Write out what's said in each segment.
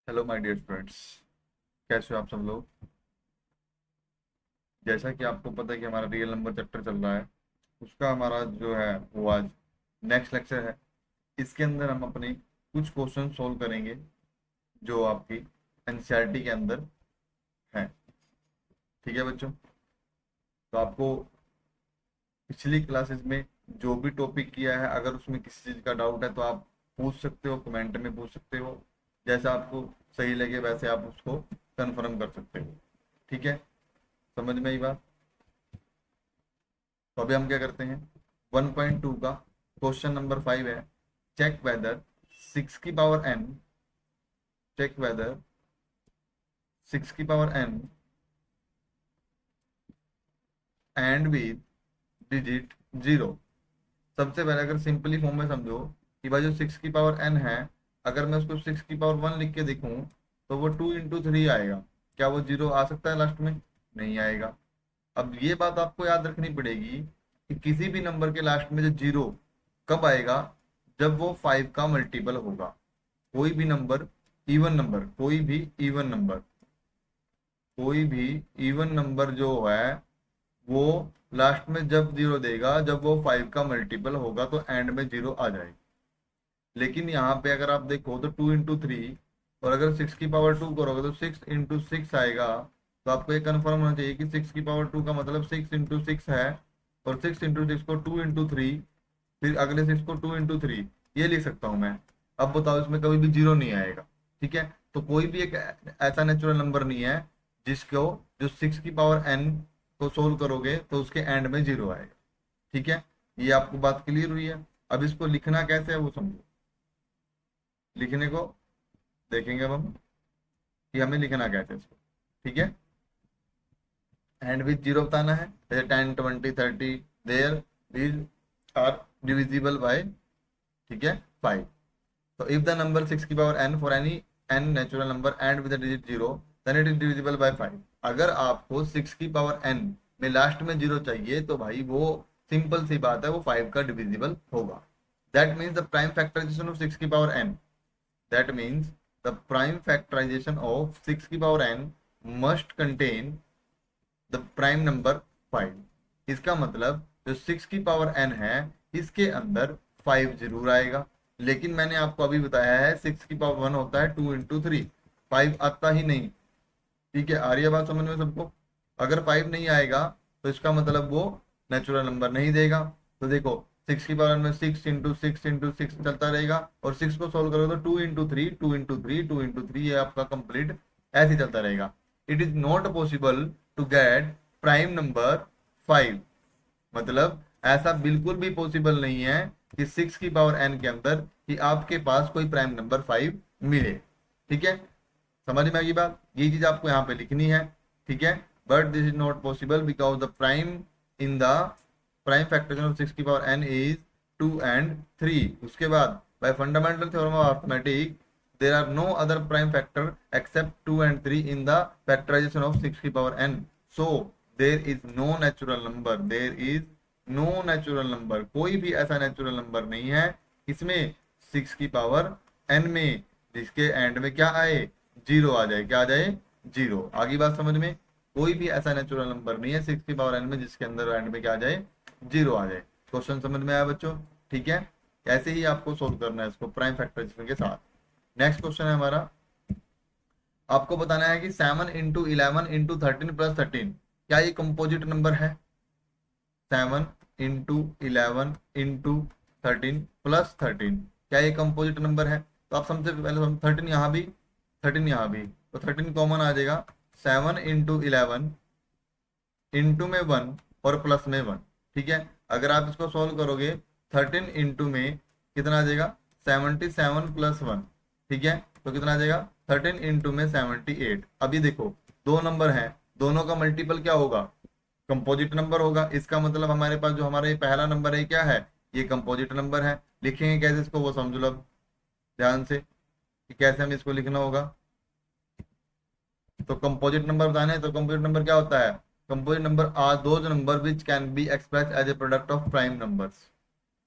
Hello my dear students. कैसे हो आप सब लोग। जैसा कि आपको पता है कि हमारा रियल नंबर चैप्टर चल रहा है, उसका हमारा जो है वो आज नेक्स्ट लेक्चर है। इसके अंदर हम अपने कुछ क्वेश्चन सोल्व करेंगे जो आपकी एनसीईआरटी के अंदर हैं। ठीक है बच्चों, तो आपको पिछली क्लासेस में जो भी टॉपिक किया है, अगर उसमें किसी चीज़ का डाउट है तो आप पूछ सकते हो, कमेंट में पूछ सकते हो। जैसा आपको सही लगे वैसे आप उसको कंफर्म कर सकते हो। ठीक है, समझ में आई बात। तो अभी हम क्या करते हैं, 1.2 का क्वेश्चन नंबर 5 है। चेक वेदर 6 की पावर n, चेक वेदर 6 की power n and with digit 0। सबसे पहले अगर सिंपली फॉर्म में समझो कि भाई जो 6 की पावर n है, अगर मैं उसको 6 की पावर 1 लिख के देखूं तो वो 2 into 3 आएगा। क्या वो जीरो आ सकता है लास्ट में? नहीं आएगा। अब ये बात आपको याद रखनी पड़ेगी कि किसी भी नंबर के लास्ट में जो जीरो कब आएगा, जब वो 5 का मल्टीपल होगा। कोई भी नंबर, इवन नंबर, कोई भी इवन नंबर जो है वो लास्ट में जब जीरो देगा, जब वो 5 का मल्टीपल होगा, तो एंड में जीरो आ जाएगा। लेकिन यहाँ पे अगर आप देखो तो 2 into 3, और अगर 6 की पावर 2 करोगे तो 6 into 6 आएगा। तो आपको ये कंफर्म होना चाहिए कि 6 की पावर 2 का मतलब 6 into 6 है, और 6 into 6 को 2 into 3, फिर अगले 6 को 2 into 3, ये लिख सकता हूँ मैं। अब बताओ, इसमें कभी भी जीरो नहीं आएगा। ठीक है, तो कोई भी एक ऐसा नेचुरल नंबर नहीं है जिसको, जो 6 की पावर n को सोल्व करोगे तो उसके एंड में जीरो आएगा। ठीक है, ये आपको बात क्लियर हुई है। अब इसको लिखना कैसे है वो समझो। लिखने को देखेंगे अब हम कि हमें लिखना कैसे है इसको। ठीक है, एंड विथ जीरो बताना है, जैसे 10 20 30 there these are divisible by, ठीक है, 5। तो इफ द नंबर 6 की power n for any n natural number and with digit 0, then it is divisible by 5। अगर आपको 6 की पावर n में लास्ट में जीरो चाहिए तो भाई वो सिंपल सी बात है, वो 5 का डिविजिबल होगा। That means the prime factorization of 6 की power n, that means the prime factorization of 6 की power n must contain the prime number 5। इसका मतलब जो 6 की पावर n है, इसके अंदर 5 जरूर आएगा। लेकिन मैंने आपको अभी बताया है 6 की पावर 1 होता है 2 into 3, 5 आता ही नहीं। ठीक है, आ रही है बात समझ में सबको। अगर 5 नहीं आएगा तो इसका मतलब वो नेचुरल नंबर नहीं देगा। तो देखो, 6 की पावर में 6 into 6 into 6 चलता रहेगा, और 6 को सोल्व करोगे तो 2 into 3, 2 into 3, 2 into 3, ये आपका कंप्लीट ऐसे ही चलता रहेगा। It is not possible to get prime number 5। मतलब ऐसा बिल्कुल भी पॉसिबल नहीं है कि 6 की पावर n के अंदर कि आपके पास कोई प्राइम नंबर 5 मिले। ठीक है, समझ में आ गई बात। ये चीज आपको यहाँ पे लिखनी है। ठीक है, but this is not possible because the prime in the prime factorization of 6 की पावर n इज 2 and 3। उसके बाद by fundamental theorem of arithmetic there are no other prime factor except 2 and 3 in the factorization of 6 की power n। So there is no natural number, there is no natural number, कोई भी ऐसा natural number नहीं है इसमें 6 की power n में जिसके एंड में क्या आए, जीरो आ जाए। क्या आ जाए? जीरो। आगे बात समझ में। कोई भी ऐसा नेचुरल नंबर नहीं है 6 की पावर n में जिसके अंदर एंड में क्या आ जाए, जीरो आ जाए। क्वेश्चन समझ में आया बच्चों? ठीक है, ऐसे ही आपको सोल्व करना है इसको प्राइम फैक्टराइजेशन के साथ। नेक्स्ट क्वेश्चन है हमारा, आपको बताना है कि 7 into 11 into 13 + 13, क्या ये कंपोजिट नंबर है? 7 into 11 into 13 + 13, क्या ये कंपोजिट नंबर है? तो आप सबसे पहले 13 यहाँ भी, 13 यहाँ भी, तो 13 कॉमन आ जाएगा। 7 into 11 इंटू में 1 और प्लस में 1। ठीक है, अगर आप इसको सोल्व करोगे 13 इंटू में कितना आ जाएगा, 77 + 1। ठीक है, तो कितना आ जाएगा, 13 इंटू में 78। अभी देखो, दो नंबर हैं, दोनों का मल्टीपल क्या होगा, कंपोजिट नंबर होगा। इसका मतलब हमारे पास जो हमारा ये पहला नंबर है क्या है, ये कंपोजिट नंबर है। लिखेंगे कैसे इसको वो समझ लो अब ध्यान से कि कैसे हमें इसको लिखना होगा। तो कंपोजिट नंबर बताने हैं, तो कंपोजिट नंबर क्या होता है, composite number are those numbers which can be express as a product of prime numbers.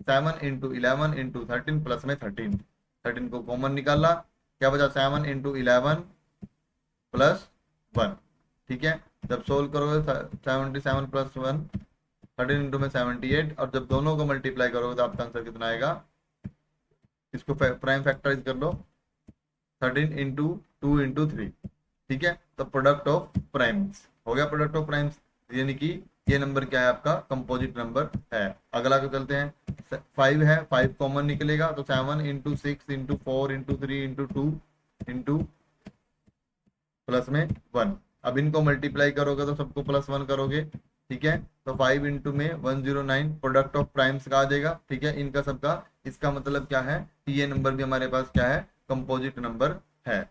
7 into 11 into 13 plus में 13, 13 को कॉमन निकाला, क्या बचा 7 इंटू 11 प्लस 1। ठीक है, जब सोल्व करोगे 77 प्लस 1 13 इंटू में 78, और जब दोनों को मल्टीप्लाई करोगे तो आपका आंसर कितना आएगा, इसको प्राइम फैक्टराइज कर लो, 13 इंटू 2 इंटू 3। ठीक है, तो प्रोडक्ट ऑफ प्राइम्स हो गया, प्रोडक्ट ऑफ प्राइम्स, यानी कि ये नंबर क्या है आपका, कंपोजिट नंबर है। अगला को चलते हैं, 5 है, 5 कॉमन निकलेगा, तो 7 into 6 into 4 into 3 into 2 into plus में 1। अब इनको मल्टीप्लाई करोगे तो सबको प्लस 1 करोगे। ठीक है, तो 5 इंटू में 109 प्रोडक्ट ऑफ प्राइम्स का आ जाएगा। ठीक है, इनका सबका, इसका मतलब क्या है कि ये नंबर भी हमारे पास क्या है, कंपोजिट नंबर है।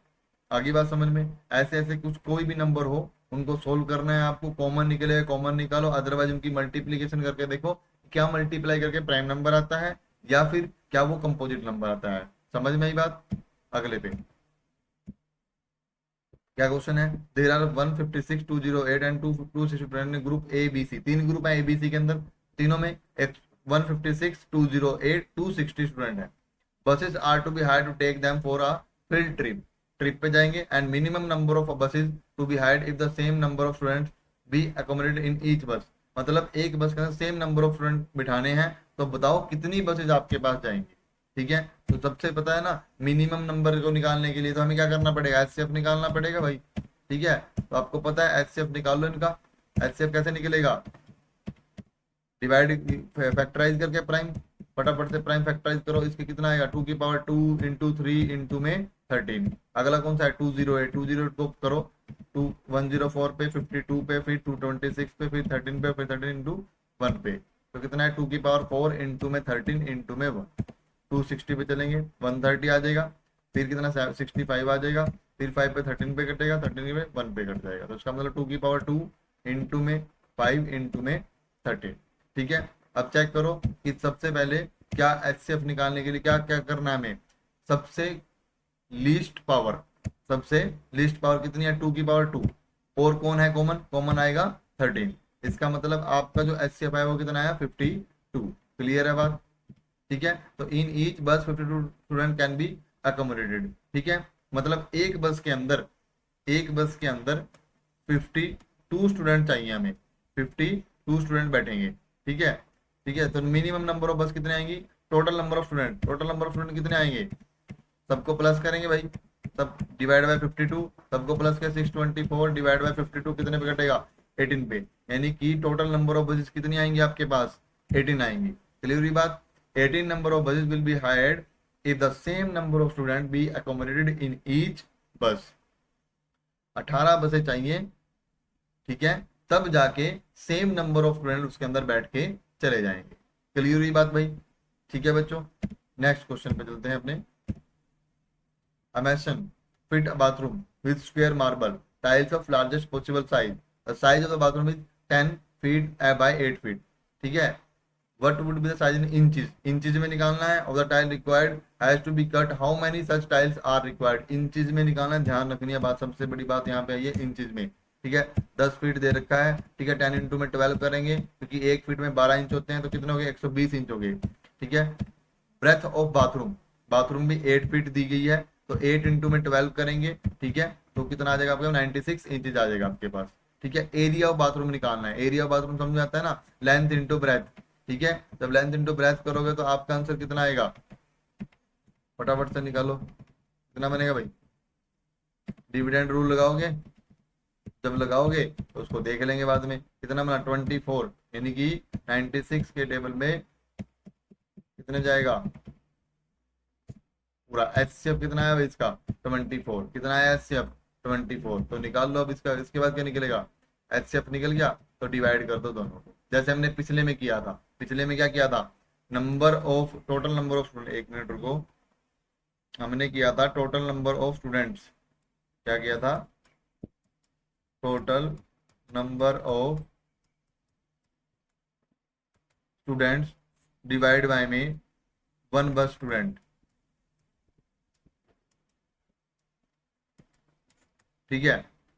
आगे बात समझ में, ऐसे ऐसे कुछ कोई भी नंबर हो उनको सोल्व करना है आपको, कॉमन निकले कॉमन निकालो, अदरवाइज उनकी मल्टीप्लीकेशन करके देखो क्या मल्टीप्लाई करके प्राइम नंबर आता है या फिर क्या वो कंपोजिट नंबर आता है। समझ में आई बात। अगले पे क्या क्वेश्चन है, there are 156 208 and 260 student group A B C, तीन ग्रुप है ए बी सी के अंदर, तीनों में 156 208 260 स्टूडेंट है। Buses are to be hire to take them for a field trip, trip पे जाएंगे, and minimum number of buses to be hired if the same number of students be accommodated in each bus. मतलब एक बस के अंदर same number of student बिठाने हैं, तो बताओ कितनी बसेज आपके पास जाएंगी। ठीक है, तो सबसे पता है ना, मिनिमम नंबर को निकालने के लिए तो हमें क्या करना पड़ेगा, एचसीएफ निकालना पड़ेगा भाई। ठीक है, तो आपको पता है एचसीएफ निकाल लो इनका। एचसीएफ कैसे निकलेगा, डिवाइड फैक्टराइज करके प्राइम, फटाफट से प्राइम फैक्टराइज करो, इसके कितना आएगा 2 की पावर 2 इंटू 3 इंटू में 13। अगला कौन सा है 208, 208 को करो 2 104 पे, 52 पे, फिर 226 पे, फिर 13 पे, फिर 13 इंटू 1 पे, तो कितना है 2 की पावर 4 इंटू में 13 इंटू में 1। 260 पे चलेंगे 130 आ जाएगा, फिर कितना 65 आ जाएगा, फिर 5 पे 13 पे कटेगा, 13 पे 1 पे कट जाएगा, तो इसका मतलब 2 की पावर 2 इंटू में 5 इंटू में 13। ठीक है, अब चेक करो कि सबसे पहले क्या एचसीएफ निकालने के लिए क्या क्या करना है हमें, सबसे लीस्ट पावर, सबसे लीस्ट पावर कितनी है 2 की पावर 2, और कौन है कॉमन, कॉमन आएगा 13। इसका मतलब आपका जो एचसीएफ है वो कितना आया 52। क्लियर है बात। ठीक है, तो इन ईच बस 52 स्टूडेंट कैन बी अकोमोडेटेड। ठीक है, मतलब एक बस के अंदर, एक बस के अंदर 52 स्टूडेंट चाहिए हमें, 52 स्टूडेंट बैठेंगे। ठीक है, ठीक है, तो मिनिमम नंबर ऑफ बस कितने आएंगी, total number of student, total number of student कितने आएंगे, सबको प्लस करेंगे भाई, सब डिवाइड बाय 52, सबको प्लस के 624 डिवाइड बाय 52 कितने पे कटेगा 18 पे, यानी कि टोटल नंबर ऑफ बसेस कितनी आएंगी आपके पास 18 आएंगी। क्लियर हुई बात। 18 number of buses will be hired if the same number of students be accommodated in each bus। 18 बसें चाहिए, ठीक है, तब जाके सेम नंबर ऑफ स्टूडेंट उसके अंदर बैठ के चले जाएंगे। क्लियर हुई बात भाई। ठीक है बच्चों, नेक्स्ट क्वेश्चन पे चलते हैं अपने। Amazon fit a bathroom with square marble tiles of largest possible size, the size of the bathroom is 10 feet by 8 feet। ठीक है, what would be the size in inches, inches में निकालना है, of the tile required has to be cut, how many such tiles are required, inches में निकालना है, ध्यान रखनी है बात, सबसे बड़ी बात यहाँ पे है ये इंचेज में। ठीक है, 10 फीट दे रखा है, ठीक है, 10 इंटू में 12 करेंगे क्योंकि एक फीट में 12 इंच होते हैं, तो कितने हो गए 120 इंच हो गए। ठीक है, ब्रेथ ऑफ बाथरूम, बाथरूम भी 8 फीट दी गई है, तो 8 इंटू में 12 करेंगे, ठीक है, तो कितना आ जाएगा आपके 96 इंचेज आ जाएगा आपके पास। ठीक है, एरिया ऑफ बाथरूम निकालना है, एरिया ऑफ बाथरूम समझ आता है ना, लेंथ इंटू ब्रेथ। ठीक है, जब लेंथ इंटू ब्रेथ करोगे तो आपका आंसर कितना आएगा, फटाफट से निकालो, कितना बनेगा भाई, डिविडेंड रूल लगाओगे, जब लगाओगे तो उसको देख लेंगे बाद में, कितना बना 24, यानी कि 96 के टेबल में कितने जाएगा पूरा, एचसीएफ कितना है इसका 24, कितना है एचसीएफ 24, तो निकाल लो अब इसका, इसके बाद क्या निकलेगा, एचसीएफ निकल गया तो डिवाइड कर दो दोनों को, जैसे हमने पिछले में किया था। पिछले में क्या किया था, number of, total number of student, एक मिनट रुको, हमने किया था टोटल नंबर ऑफ स्टूडेंट्स, क्या किया था, total number of students divide by में 1 बस स्टूडेंट। ठीक है,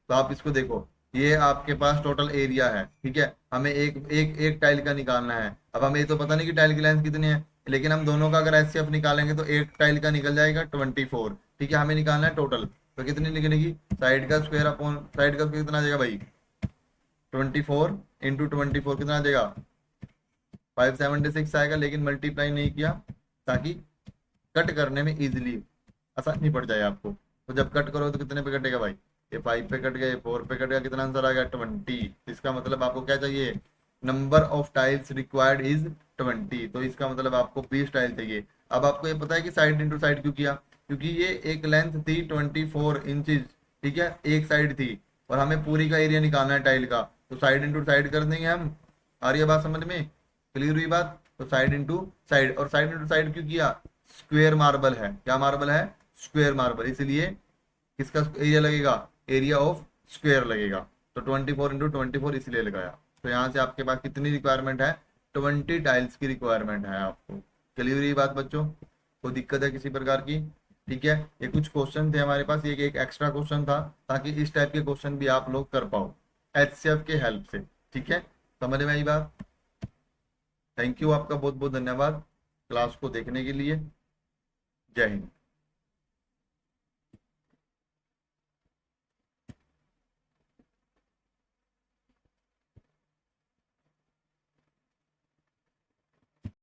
तो आप इसको देखो, ये आपके पास टोटल एरिया है, ठीक है, हमें एक एक एक टाइल का निकालना है। अब हमें ये तो पता नहीं कि टाइल की लेंथ कितनी है, लेकिन हम दोनों का अगर एचसीएफ निकालेंगे तो एक टाइल का निकल जाएगा 24, ठीक है, हमें निकालना है टोटल। तो कितनी निकलेगी, साइड का स्क्वायर अपॉन साइड का स्क्वायर कितना आ जाएगा भाई, 24 इंटू 24 कितना आ जाएगा, 576 आएगा, लेकिन मल्टीप्लाई नहीं किया ताकि कट करने में इजीली आसानी पड़ जाए आपको। तो जब कट करो तो कितने पे कटेगा भाई, ये 5 पे कट गया, ये 4 पे कट गया, कितना आंसर आ गया 20। इसका मतलब आपको क्या चाहिए, number of tiles required is 20, तो इसका मतलब आपको 20 टाइल चाहिए। अब आपको ये पता है कि साइड इंटू साइड क्यों किया, क्योंकि ये एक लेंथ थी 24 इंचेस, ठीक है, एक साइड थी, और हमें पूरी का एरिया निकालना है टाइल का, तो साइड इंटू साइड कर देंगे हम। आ रही है बात समझ में, क्लियर हुई बात। तो साइड इंटू साइड, और साइड इंटू साइड क्यों किया, स्क्वायर मार्बल है, क्या मार्बल है, स्क्वायर मार्बल, इसलिए किसका एरिया लगेगा, एरिया ऑफ स्क्वायर लगेगा। तो 24 इंटू 24 इसलिए लगाया। तो यहाँ से आपके पास कितनी रिक्वायरमेंट है, 20 टाइल्स की रिक्वायरमेंट है आपको। क्लियर हुई बात बच्चों, कोई दिक्कत है किसी प्रकार की, ठीक है। ये कुछ क्वेश्चन थे हमारे पास, ये एक एक्स्ट्रा क्वेश्चन था ताकि इस टाइप के क्वेश्चन भी आप लोग कर पाओ एचसीएफ के हेल्प से, ठीक है, समझ में आई बात। थैंक यू, आपका बहुत बहुत धन्यवाद क्लास को देखने के लिए। जय हिंद।